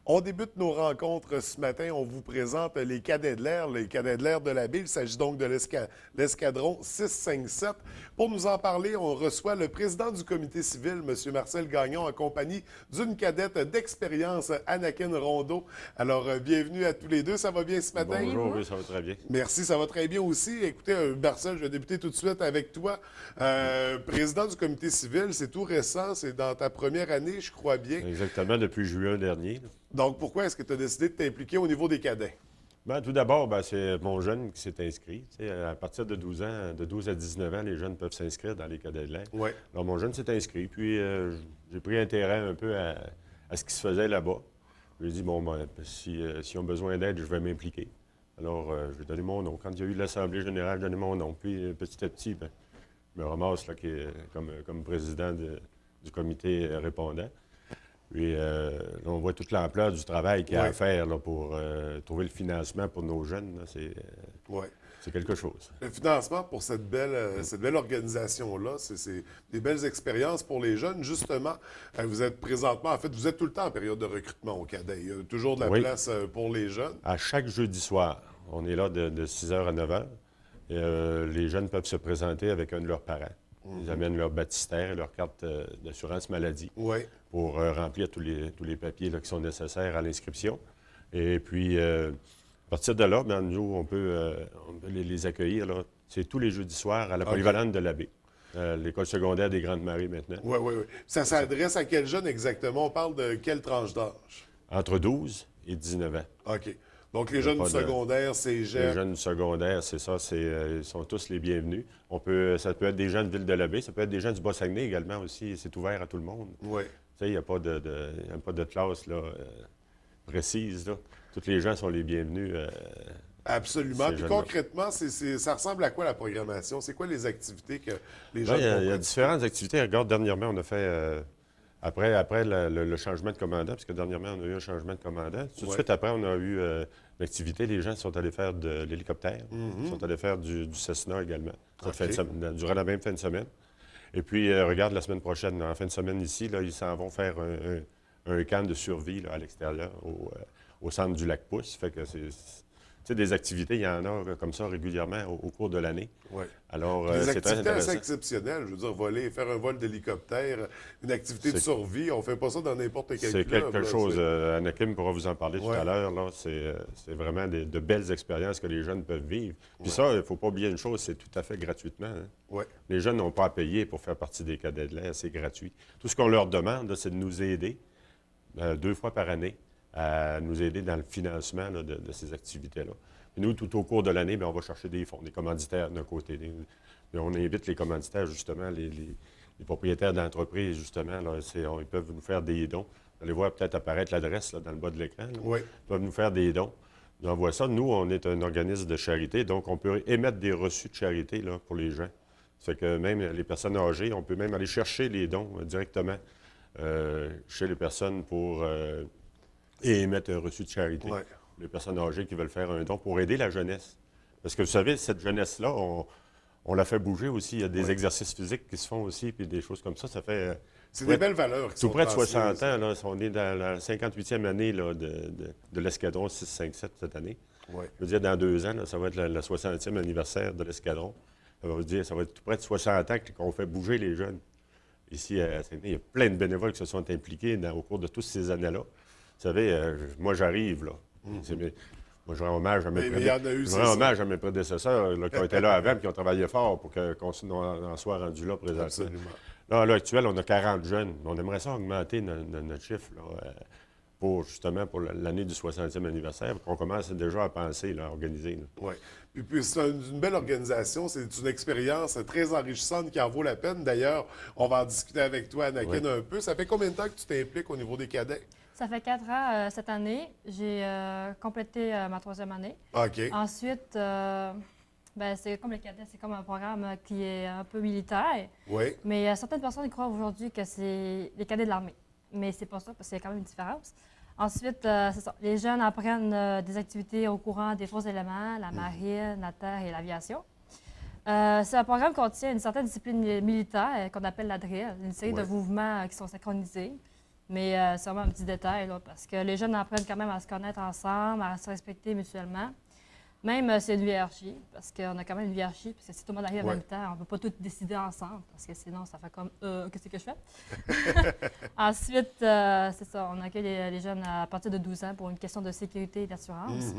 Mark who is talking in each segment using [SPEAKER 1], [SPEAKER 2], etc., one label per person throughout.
[SPEAKER 1] On débute nos rencontres ce matin. On vous présente les cadets de l'air, les cadets de l'air de la baie. Il s'agit donc de l'escadron 657. Pour nous en parler, on reçoit le président du comité civil, M. Marcel Gagnon, en compagnie d'une cadette d'expérience, Anakin Rondeau. Alors, bienvenue à tous les deux. Ça va bien ce matin?
[SPEAKER 2] Bonjour, oui, ça va très bien.
[SPEAKER 1] Merci, ça va très bien aussi. Écoutez, Marcel, je vais débuter tout de suite avec toi. Président du comité civil, c'est tout récent, c'est dans ta première année, je crois bien.
[SPEAKER 2] Exactement, depuis juin dernier.
[SPEAKER 1] Donc, pourquoi est-ce que tu as décidé de t'impliquer au niveau des cadets?
[SPEAKER 2] Bien, tout d'abord, c'est mon jeune qui s'est inscrit. Tu sais, à partir de 12 ans, de 12 à 19 ans, les jeunes peuvent s'inscrire dans les cadets de l'air.
[SPEAKER 1] Oui.
[SPEAKER 2] Alors, mon jeune s'est inscrit, puis j'ai pris intérêt un peu à ce qui se faisait là-bas. J'ai dit, bon, ben, s'ils ont besoin d'aide, je vais m'impliquer. Alors, je vais donner mon nom. Quand il y a eu l'Assemblée générale, j'ai donné mon nom. Puis, petit à petit, ben, je me ramasse là, comme président du comité répondant. Puis, là, on voit toute l'ampleur du travail qu'il y a à faire là, pour trouver le financement pour nos jeunes. C'est quelque chose.
[SPEAKER 1] Le financement pour cette belle organisation-là, c'est des belles expériences pour les jeunes. Justement, vous êtes présentement, en fait, vous êtes tout le temps en période de recrutement au cadet. Il y a toujours de la place pour les jeunes.
[SPEAKER 2] À chaque jeudi soir, on est là de 6 h à 9 h. Et, les jeunes peuvent se présenter avec un de leurs parents. Ils amènent leur baptistère et leur carte d'assurance maladie pour remplir tous les papiers là, qui sont nécessaires à l'inscription. Et puis, à partir de là, bien, nous, on peut les accueillir. Là. C'est tous les jeudis soirs à la polyvalente de la baie. L'école secondaire des Grandes Maries maintenant.
[SPEAKER 1] Oui. Ça s'adresse à quel jeune exactement? On parle de quelle tranche d'âge?
[SPEAKER 2] Entre 12 et 19 ans.
[SPEAKER 1] OK. Donc, les jeunes du secondaire, cégep.
[SPEAKER 2] Les jeunes du secondaire, c'est ça, ils sont tous les bienvenus. Ça peut être des gens de Ville-de-la-Baie, ça peut être des gens du Bas-Saguenay également aussi. C'est ouvert à tout le monde.
[SPEAKER 1] Oui.
[SPEAKER 2] Tu sais, il n'y a pas de classe là, précise. Là. Tous les gens sont les bienvenus.
[SPEAKER 1] Absolument. Puis concrètement, ça ressemble à quoi la programmation? C'est quoi les activités que les jeunes
[SPEAKER 2] font? Il y a différentes activités. Regarde, dernièrement, on a fait... Après le changement de commandant, parce que dernièrement, on a eu un changement de commandant. Tout de suite après, on a eu l'activité. Les gens sont allés faire de l'hélicoptère. Ils sont allés faire du Cessna également, durant la même fin de semaine. Et puis, regarde, la semaine prochaine, en fin de semaine ici, là, ils s'en vont faire un camp de survie là, à l'extérieur, au centre du lac Pousse. Fait que c'est des activités, il y en a comme ça régulièrement au cours de l'année.
[SPEAKER 1] Oui.
[SPEAKER 2] Alors,
[SPEAKER 1] des
[SPEAKER 2] c'est très
[SPEAKER 1] activités
[SPEAKER 2] intéressant.
[SPEAKER 1] assez exceptionnelles. Je veux dire, faire un vol d'hélicoptère, une activité de survie, on ne fait pas ça dans n'importe quel club.
[SPEAKER 2] C'est quelque chose. Anakim pourra vous en parler tout à l'heure. C'est vraiment de belles expériences que les jeunes peuvent vivre. Puis ça, il ne faut pas oublier une chose, c'est tout à fait gratuitement. Hein? Les jeunes n'ont pas à payer pour faire partie des cadets de l'air, c'est gratuit. Tout ce qu'on leur demande, c'est de nous aider 2 fois par année à nous aider dans le financement là, de ces activités-là. Puis nous, tout au cours de l'année, on va chercher des fonds, des commanditaires d'un côté. On invite les commanditaires, justement, les propriétaires d'entreprises, justement, là, ils peuvent nous faire des dons. Vous allez voir peut-être apparaître l'adresse là, dans le bas de l'écran. Ils peuvent nous faire des dons. On envoie ça. Nous, on est un organisme de charité, donc on peut émettre des reçus de charité là, pour les gens. Ça fait que même les personnes âgées, on peut même aller chercher les dons directement chez les personnes et émettre un reçu de charité. Les personnes âgées qui veulent faire un don pour aider la jeunesse. Parce que vous savez, cette jeunesse-là, on la fait bouger aussi. Il y a des exercices physiques qui se font aussi, puis des choses comme ça. Ça fait...
[SPEAKER 1] C'est des belles valeurs qui sont
[SPEAKER 2] tout près de 60 ans, là, on est dans la 58e année là, de l'escadron 657 cette année. Je veux dire, dans 2 ans, là, ça va être le 60e anniversaire de l'escadron. Ça va être tout près de 60 ans qu'on fait bouger les jeunes. Ici, à Saguenay, il y a plein de bénévoles qui se sont impliqués au cours de toutes ces années-là. Vous savez, moi, j'arrive, là. Moi, je rends hommage à mes prédécesseurs là, qui ont été là avant et qui ont travaillé fort pour qu'on en soit rendu là présentement.
[SPEAKER 1] Absolument.
[SPEAKER 2] Là, à l'heure actuelle, on a 40 jeunes. On aimerait ça augmenter notre chiffre là, pour l'année du 60e anniversaire. On commence déjà à penser, là, à organiser.
[SPEAKER 1] Oui. Puis c'est une belle organisation. C'est une expérience très enrichissante qui en vaut la peine. D'ailleurs, on va en discuter avec toi, Anakin, un peu. Ça fait combien de temps que tu t'impliques au niveau des cadets?
[SPEAKER 3] Ça fait 4 ans cette année. J'ai complété ma 3e année.
[SPEAKER 1] OK.
[SPEAKER 3] Ensuite, c'est comme les cadets, c'est comme un programme qui est un peu militaire.
[SPEAKER 1] Oui.
[SPEAKER 3] Mais certaines personnes croient aujourd'hui que c'est les cadets de l'armée. Mais c'est pas ça, parce qu'il y a quand même une différence. Ensuite, c'est ça. Les jeunes apprennent des activités au courant des forces éléments, la marine, la terre et l'aviation. C'est un programme qui contient une certaine discipline militaire qu'on appelle la drill, une série de mouvements qui sont synchronisés. Mais c'est vraiment un petit détail, là, parce que les jeunes apprennent quand même à se connaître ensemble, à se respecter mutuellement. Même c'est une hiérarchie, parce qu'on a quand même une hiérarchie, parce que si tout le monde arrive en même temps, on ne peut pas tout décider ensemble, parce que sinon, ça fait comme qu'est-ce que je fais? Ensuite, c'est ça, on accueille les jeunes à partir de 12 ans pour une question de sécurité et d'assurance.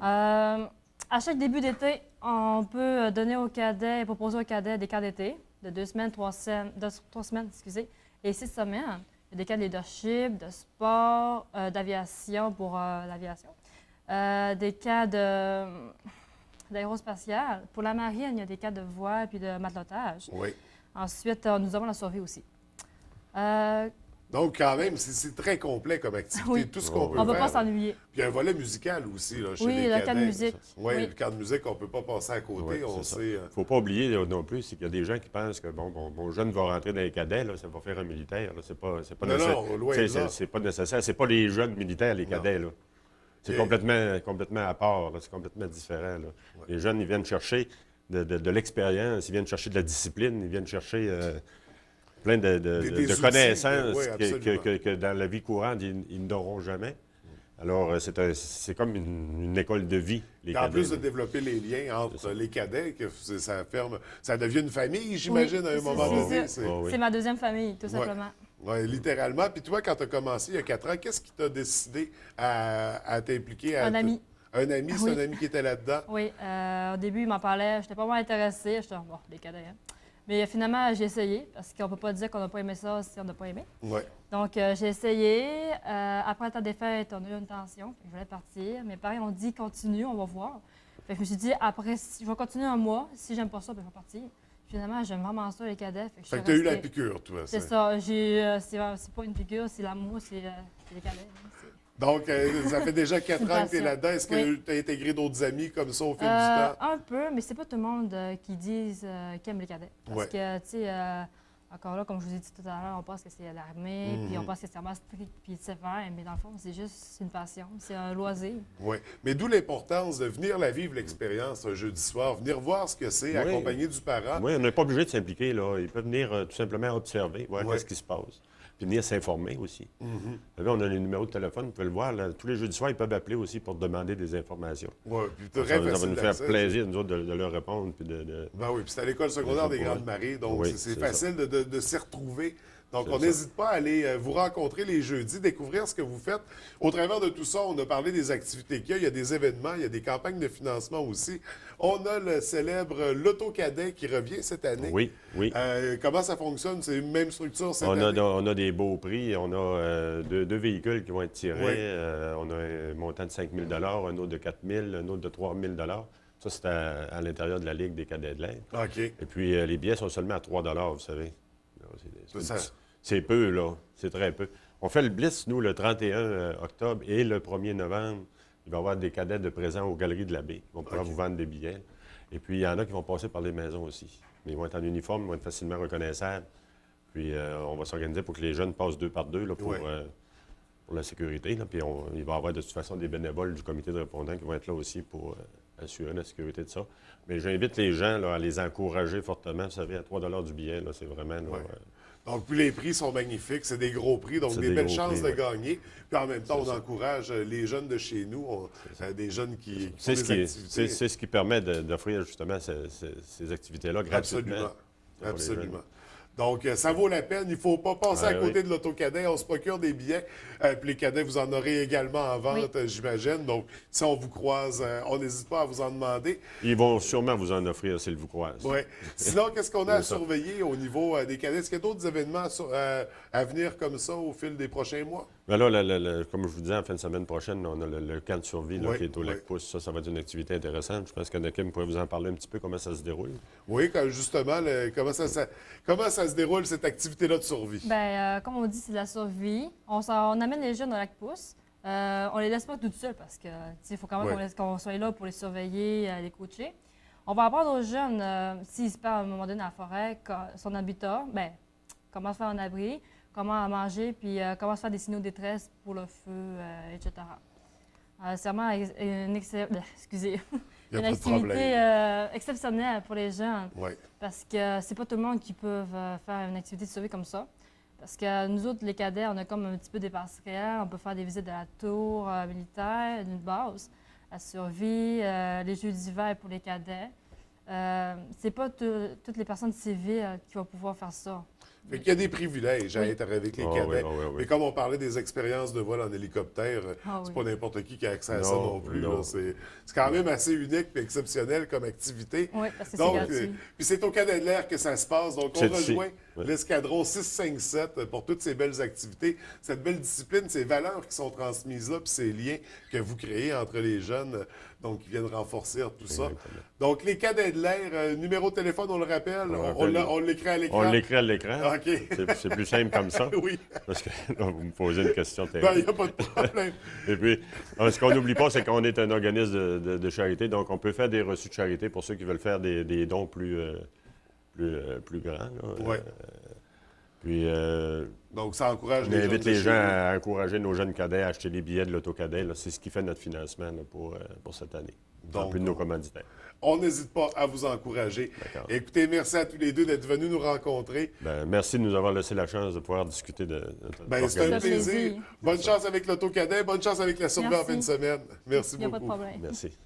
[SPEAKER 3] À chaque début d'été, on peut donner aux cadets, proposer aux cadets des camps d'été de 2 semaines, 3 semaines, excusez, et 6 semaines. Il y a des cas de leadership, de sport, d'aviation pour l'aviation. Des cas d'aérospatial. Pour la marine, il y a des cas de voile puis de matelotage.
[SPEAKER 1] Oui.
[SPEAKER 3] Ensuite, nous avons la survie aussi.
[SPEAKER 1] Donc, quand même, c'est très complet comme activité.
[SPEAKER 3] Oui.
[SPEAKER 1] Tout ce qu'on peut
[SPEAKER 3] On ne va
[SPEAKER 1] faire.
[SPEAKER 3] pas s'ennuyer.
[SPEAKER 1] Puis il y a un volet musical aussi, là, chez
[SPEAKER 3] Oui,
[SPEAKER 1] les
[SPEAKER 3] le
[SPEAKER 1] cadets.
[SPEAKER 3] camp de musique.
[SPEAKER 1] Oui,
[SPEAKER 3] Oui.
[SPEAKER 1] le camp de musique, on ne peut pas passer à côté.
[SPEAKER 2] Oui,
[SPEAKER 1] On
[SPEAKER 2] c'est
[SPEAKER 1] sait.
[SPEAKER 2] Il ne faut pas oublier non plus, c'est qu'il y a des gens qui pensent que mon jeune va rentrer dans les cadets, là, ça va faire un militaire. Là, c'est pas nécessaire.
[SPEAKER 1] Non, loin de là.
[SPEAKER 2] C'est pas nécessaire. C'est pas les jeunes militaires, les cadets. Là. C'est complètement à part. C'est complètement différent. Là. Ouais. Les jeunes, ils viennent chercher de l'expérience, ils viennent chercher de la discipline, ils viennent chercher plein de connaissances que dans la vie courante, ils n'auront jamais. Alors, c'est comme une école de vie, les cadets.
[SPEAKER 1] En plus de développer les liens entre les cadets, que ça devient une famille, j'imagine, à un moment donné.
[SPEAKER 3] C'est ma deuxième famille, tout simplement.
[SPEAKER 1] Oui, littéralement. Puis toi, quand tu as commencé il y a 4 ans, qu'est-ce qui t'a décidé à t'impliquer?
[SPEAKER 3] Un ami.
[SPEAKER 1] Un ami, c'est un ami qui était là-dedans?
[SPEAKER 3] Oui. Au début, il m'en parlait. Je n'étais pas vraiment intéressée. J'étais bon, les cadets, hein. Mais finalement, j'ai essayé, parce qu'on ne peut pas dire qu'on n'a pas aimé ça si on n'a pas aimé.
[SPEAKER 1] Ouais.
[SPEAKER 3] Donc, j'ai essayé. Après le temps des fêtes, on a eu une tension. Je voulais partir. Mes parents ont dit continue, on va voir. Fait que je me suis dit, après, je vais continuer un mois. Si j'aime pas ça, ben, je vais partir. Finalement, j'aime vraiment ça, les cadets.
[SPEAKER 1] Fait que tu as eu la piqûre, toi.
[SPEAKER 3] C'est ça. C'est pas une piqûre, c'est l'amour, c'est les cadets.
[SPEAKER 1] Donc, ça fait déjà 4 ans que tu es là-dedans. Est-ce que tu as intégré d'autres amis comme ça au fil du temps?
[SPEAKER 3] Un peu, mais c'est pas tout le monde qui disent qu'ils aiment les cadets. Parce que, tu sais, encore là, comme je vous ai dit tout à l'heure, on pense que c'est l'armée, puis on pense que c'est vraiment strict puis sévère, mais dans le fond, c'est juste une passion, c'est un loisir.
[SPEAKER 1] Oui, mais d'où l'importance de venir la vivre l'expérience un jeudi soir, venir voir ce que c'est, accompagné du parent.
[SPEAKER 2] Oui, on n'est pas obligé de s'impliquer, là. Il peut venir tout simplement observer, voir ce qui se passe. Puis venir s'informer aussi. Vous savez, on a les numéros de téléphone, vous pouvez le voir. Là, tous les jeudis soirs, ils peuvent appeler aussi pour demander des informations.
[SPEAKER 1] Oui, puis
[SPEAKER 2] ça va nous faire plaisir, nous autres, de leur répondre. Puis
[SPEAKER 1] Ben oui, puis c'est à l'école secondaire des Grandes Marais, donc c'est facile de s'y retrouver. Donc, on n'hésite pas à aller vous rencontrer les jeudis, découvrir ce que vous faites. Au travers de tout ça, on a parlé des activités qu'il y a. Il y a des événements, il y a des campagnes de financement aussi. On a le célèbre Loto Cadet qui revient cette année.
[SPEAKER 2] Oui, oui.
[SPEAKER 1] Comment ça fonctionne? C'est une même structure cette année?
[SPEAKER 2] On a des beaux prix. On a deux véhicules qui vont être tirés. Oui. On a un montant de 5 000 un autre de 4 000 un autre de 3 000 Ça, c'est à l'intérieur de la Ligue des cadets de l'air.
[SPEAKER 1] OK.
[SPEAKER 2] Et puis, les billets sont seulement à 3 vous savez. C'est peu, là. C'est très peu. On fait le Blitz, nous, le 31 octobre et le 1er novembre. Il va y avoir des cadets de présents aux Galeries de la Baie. Ils vont pouvoir vous vendre des billets. Et puis, il y en a qui vont passer par les maisons aussi. Mais ils vont être en uniforme, ils vont être facilement reconnaissables. Puis, on va s'organiser pour que les jeunes passent 2 par 2 là, pour la sécurité. Là. Puis, il va y avoir de toute façon des bénévoles du comité de répondants qui vont être là aussi pour assurer la sécurité de ça. Mais j'invite les gens là, à les encourager fortement. Vous savez, à 3 du billet, là, c'est vraiment... Là,
[SPEAKER 1] donc, puis les prix sont magnifiques, c'est des gros prix, donc des belles chances de gagner. Puis en même temps, on encourage les jeunes de chez nous, des jeunes qui font des activités.
[SPEAKER 2] C'est ce qui permet d'offrir justement ces activités-là gratuitement.
[SPEAKER 1] Absolument. Donc, ça vaut la peine. Il ne faut pas passer à côté de l'autocadet. On se procure des billets. Puis les cadets, vous en aurez également en vente, j'imagine. Donc, si on vous croise, on n'hésite pas à vous en demander.
[SPEAKER 2] Ils vont sûrement vous en offrir s'ils vous croisent.
[SPEAKER 1] Oui. Sinon, qu'est-ce qu'on a à surveiller au niveau des cadets? Est-ce qu'il y a d'autres événements à venir comme ça au fil des prochains mois?
[SPEAKER 2] Bien là, comme je vous disais, en fin de semaine prochaine, on a le camp de survie là, qui est au Lac-Pousse. Ça va être une activité intéressante. Je pense qu'Anakim pourrait vous en parler un petit peu, comment ça se déroule. Oui,
[SPEAKER 1] justement, comment ça se déroule, cette activité-là de survie?
[SPEAKER 3] Bien, comme on dit, c'est de la survie. On amène les jeunes au Lac-Pousse. On les laisse pas tout seuls parce que il faut quand même qu'on soit là pour les surveiller, les coacher. On va apprendre aux jeunes, s'ils se perdent à un moment donné dans la forêt, son habitat, bien, comment se faire un abri, comment manger, puis comment se faire des signaux de détresse pour le feu, etc. C'est vraiment une activité exceptionnelle pour les jeunes. Parce que c'est pas tout le monde qui peut faire une activité de survie comme ça. Parce que nous autres, les cadets, on a comme un petit peu des passerelles. On peut faire des visites de la tour militaire, d'une base, la survie, les jeux d'hiver pour les cadets. C'est pas toutes les personnes civiles qui vont pouvoir faire ça.
[SPEAKER 1] Fait qu'il y a des privilèges à être avec les cadets.
[SPEAKER 2] Oui.
[SPEAKER 1] Mais comme on parlait des expériences de vol en hélicoptère, c'est pas n'importe qui a accès à ça non plus. C'est quand même assez unique et exceptionnel comme activité.
[SPEAKER 3] Oui, parce que c'est gratuit.
[SPEAKER 1] Puis c'est au Cadet de l'Air que ça se passe. Donc, on rejoint l'escadron 657 pour toutes ces belles activités, cette belle discipline, ces valeurs qui sont transmises là, puis ces liens que vous créez entre les jeunes, donc qui viennent renforcer tout ça.
[SPEAKER 2] Exactement.
[SPEAKER 1] Donc, les Cadets de l'Air, numéro de téléphone, on le rappelle, on l'écrit à l'écran.
[SPEAKER 2] On l'écrit à l'écran.
[SPEAKER 1] OK.
[SPEAKER 2] C'est plus simple comme ça.
[SPEAKER 1] Oui.
[SPEAKER 2] Parce que là, vous me posez une question
[SPEAKER 1] Il
[SPEAKER 2] terrible.
[SPEAKER 1] n'y a pas de problème.
[SPEAKER 2] Et puis, ce qu'on n'oublie pas, c'est qu'on est un organisme de charité, donc on peut faire des reçus de charité pour ceux qui veulent faire des dons plus grands.
[SPEAKER 1] Oui.
[SPEAKER 2] Puis,
[SPEAKER 1] donc, ça encourage
[SPEAKER 2] on invite les gens à encourager nos jeunes cadets à acheter des billets de l'autocadet. C'est ce qui fait notre financement là, pour cette année. Donc, en plus de nos commanditaires.
[SPEAKER 1] On n'hésite pas à vous encourager. Écoutez, merci à tous les deux d'être venus nous rencontrer.
[SPEAKER 2] Merci de nous avoir laissé la chance de pouvoir discuter de notre
[SPEAKER 1] c'est un plaisir. Bonne chance avec l'autocadet, bonne chance avec la survie en fin de semaine. Merci beaucoup.
[SPEAKER 3] Il n'y a pas de problème.
[SPEAKER 2] Merci.